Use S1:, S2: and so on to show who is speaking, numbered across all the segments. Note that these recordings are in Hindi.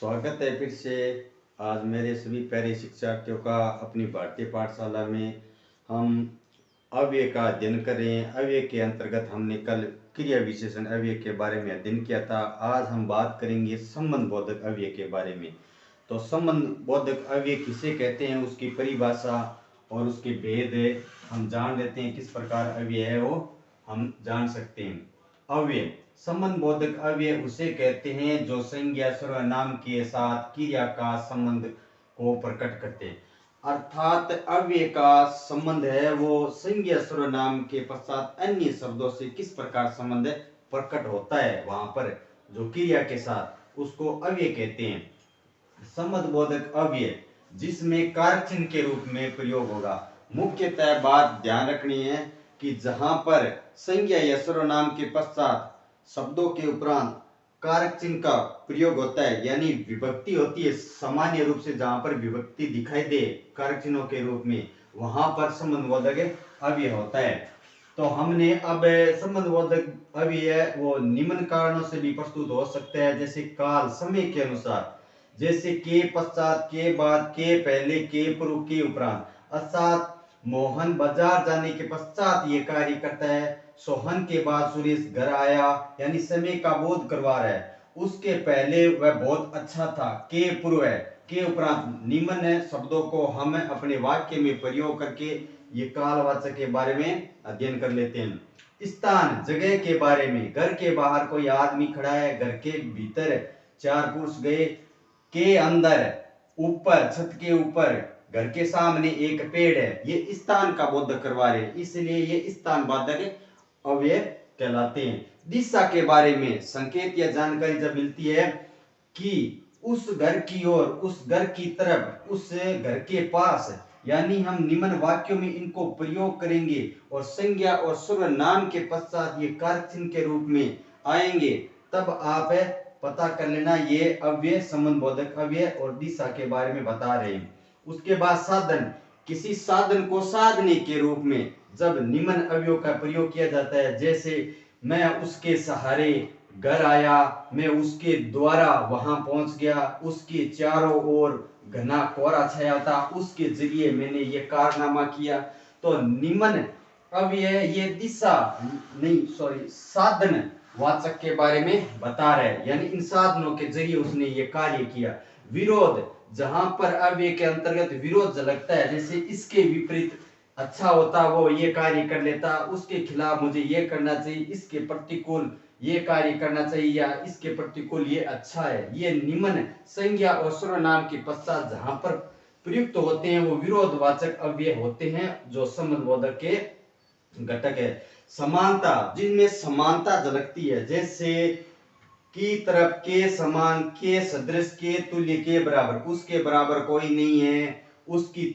S1: स्वागत है फिर से। आज मेरे सभी प्यारे शिक्षार्थियों का अपनी भारतीय पाठशाला में हम अव्यय का अध्ययन कर रहे हैं। अव्यय के अंतर्गत हमने कल क्रिया विशेषण अव्यय के बारे में अध्ययन किया था। आज हम बात करेंगे संबंध बोधक अव्यय के बारे में। तो संबंध बोधक अव्यय किसे कहते हैं, उसकी परिभाषा और उसके भेद हम जान लेते हैं। किस प्रकार अव्यय है वो हम जान सकते हैं। अव्यय संबंध बोधक अव्यय उसे कहते हैं जो संज्ञा सर्वनाम के साथ क्रिया का संबंध को प्रकट करते हैं। अर्थात अव्यय का संबंध है वो संज्ञा सर्वनाम के पश्चात अन्य शब्दों से किस प्रकार संबंध प्रकट होता है, वहां पर जो क्रिया के साथ, उसको अव्यय कहते हैं। संबंध बोधक अव्यय जिसमें कारक चिन्ह के रूप में प्रयोग होगा। मुख्यतः बात ध्यान रखनी है कि जहां पर संज्ञा या सर्वनाम के पश्चात शब्दों के उपरांत कारक चिन्ह का प्रयोग होता है, यानी विभक्ति होती है, सामान्य रूप से जहां पर विभक्ति दिखाई दे कारक चिन्हों के रूप में, वहां पर संबंध बोधक अव्यय होता है। तो हमने अब संबंध बोधक अव्यय वो निम्न कारणों से भी प्रस्तुत हो सकता है, जैसे काल समय के अनुसार, जैसे के पश्चात, के बाद, के पहले, के पूर्व, के उपरांत। अर्थात मोहन बाजार जाने के पश्चात ये कार्य करता है। सोहन के बाद सुरेश घर आया, यानी समय का बोध करवा रहा है। उसके पहले वह बहुत अच्छा था, के पूर्व है। के उपरांत निम्न शब्दों को हम अपने वाक्य में प्रयोग करके ये कालवाचक के बारे में अध्ययन कर लेते हैं। स्थान जगह के बारे में, घर के बाहर कोई आदमी खड़ा है, घर के भीतर चार पुरुष गए, के अंदर, ऊपर, छत के ऊपर, घर के सामने एक पेड़ है, ये स्थान का बोध करवा रहे, इसलिए ये स्थान बोधक अव्यय कहलाते हैं। दिशा के बारे में संकेत या जानकारी जब मिलती है कि उस घर की ओर, उस घर की तरफ, उस घर के पास, यानी हम निम्न वाक्यों में इनको प्रयोग करेंगे और संज्ञा और सर्वनाम के पश्चात ये कारक चिन्ह के रूप में आएंगे, तब आप पता कर लेना ये अव्यय संबंध बोधक अव्यय और दिशा के बारे में बता रहे हैं। उसके बाद साधन, किसी साधन को साधने के रूप में जब निम्न अव्ययों का प्रयोग किया जाता है, जैसे मैं उसके सहारे घर आया, मैं उसके द्वारा वहां पहुंच गया, उसके चारों ओर घना कोहरा छाया था, उसके जरिए मैंने ये कारनामा किया। तो निम्न अव्यय ये दिशा नहीं, सॉरी, साधन वाचक के बारे में बता रहे हैं, यानी इन साधनों के जरिए उसने ये कार्य किया। विरोध, जहां पर अव्यय के अंतर्गत विरोध झलकता है, जैसे इसके विपरीत अच्छा होता वो ये कार्य कर लेता, उसके खिलाफ मुझे ये करना चाहिए, इसके प्रतिकूल ये कार्य करना चाहिए, या इसके प्रतिकूल ये अच्छा है, ये निम्न संज्ञा और सर्वनाम के पश्चात जहां पर प्रयुक्त होते हैं वो विरोधवाचक अव्यय होते हैं, जो संबंध बोधक के घटक है। समानता, जिनमें समानता झलकती है, जैसे की तरफ, के समान, के सदृश, के तुल्य, के बराबर, उसके बराबर कोई नहीं है, उसकी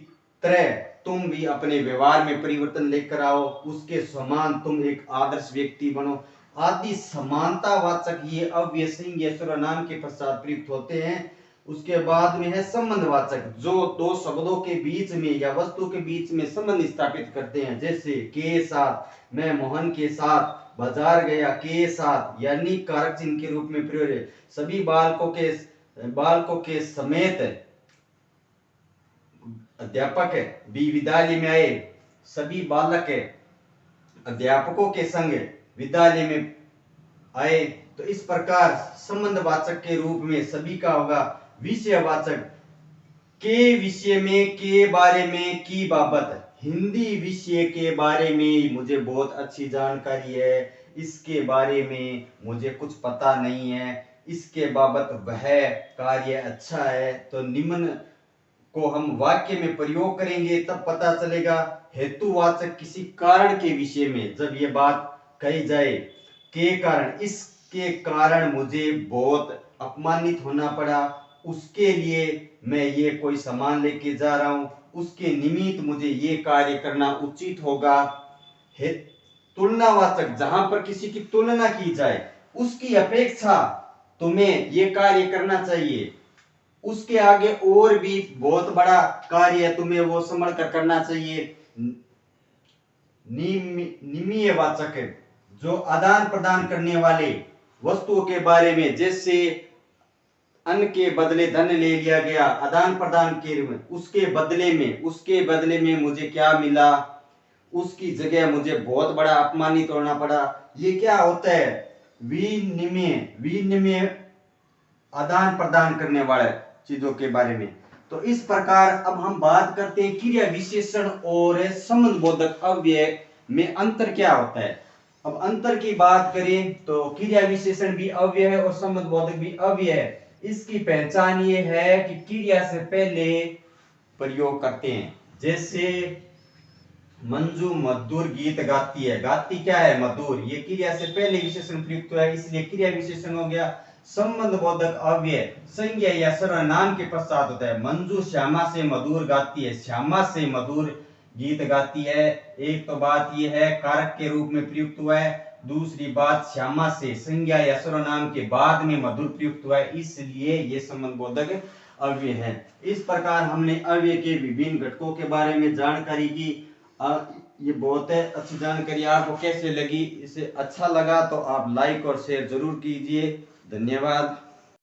S1: तरह तुम भी अपने व्यवहार में परिवर्तन लेकर आओ, उसके समान तुम एक आदर्श व्यक्ति बनो, आदि समानतावाचक ये अव्यय संज्ञा सर्वनाम के पश्चात प्रयुक्त होते हैं। उसके बाद में है संबंधवाचक, जो दो शब्दों के बीच में या वस्तु के बीच में संबंध स्थापित करते हैं, जैसे के साथ, मैं मोहन के साथ बाजार गया, के साथ, यानी कारक चिन्ह के रूप में प्रयोग है। सभी बालकों के समेत अध्यापक भी विद्यालय में आए, सभी बालक अध्यापकों के संग विद्यालय में आए। तो इस प्रकार संबंधवाचक के रूप में सभी का होगा। विषयवाचक, के विषय में, के बारे में, की बाबत, हिंदी विषय के बारे में मुझे बहुत अच्छी जानकारी है, इसके बारे में मुझे कुछ पता नहीं है, इसके बाबत वह कार्य अच्छा है। तो निम्न को हम वाक्य में प्रयोग करेंगे तब पता चलेगा। हेतुवाचक, किसी कारण के विषय में जब ये बात कही जाए, के कारण, इसके कारण मुझे बहुत अपमानित होना पड़ा, उसके लिए मैं ये कोई सामान लेके जा रहा हूं, उसके निमित्त मुझे ये कार्य करना उचित होगा। तुलनावाचक, जहां पर किसी की तुलना की जाए, उसकी अपेक्षा तुम्हें ये कार्य करना चाहिए, उसके आगे और भी बहुत बड़ा कार्य है, तुम्हें वो संभल कर करना चाहिए। निमीयवाचक, जो आदान प्रदान करने वाले वस्तुओं के बारे में, जैसे अन्न के बदले धन ले लिया गया, आदान प्रदान के रूप में, उसके बदले में मुझे क्या मिला, उसकी जगह मुझे बहुत बड़ा अपमानित होना पड़ा। ये क्या होता है, विनिमय आदान प्रदान करने वाले चीजों के बारे में। तो इस प्रकार अब हम बात करते हैं क्रिया विशेषण और संबंध बोधक अव्यय में अंतर क्या होता है। अब अंतर की बात करें तो क्रिया विशेषण भी अव्यय है और संबंध बोधक भी अव्यय है। इसकी पहचान ये है कि क्रिया से पहले प्रयोग करते हैं। जैसे मंजू मधुर गीत गाती है, गाती क्या है, मधुर, ये क्रिया से पहले विशेषण प्रयुक्त हुआ है, इसलिए क्रिया विशेषण हो गया। संबंध बोधक अव्यय संज्ञा या सर्वनाम के पश्चात होता है। मंजू श्यामा से मधुर गाती है, श्यामा से मधुर गीत गाती है। एक तो बात यह है कारक के रूप में प्रयुक्त हुआ है, दूसरी बात श्यामा से संज्ञा या सर्वनाम के बाद में मधुर प्रयुक्त हुआ है, इसलिए ये संबंध बोधक अव्यय है। इस प्रकार हमने अव्यय के विभिन्न घटकों के बारे में जानकारी की। ये बहुत है अच्छी जानकारी। आपको कैसे लगी, इसे अच्छा लगा तो आप लाइक और शेयर जरूर कीजिए। धन्यवाद।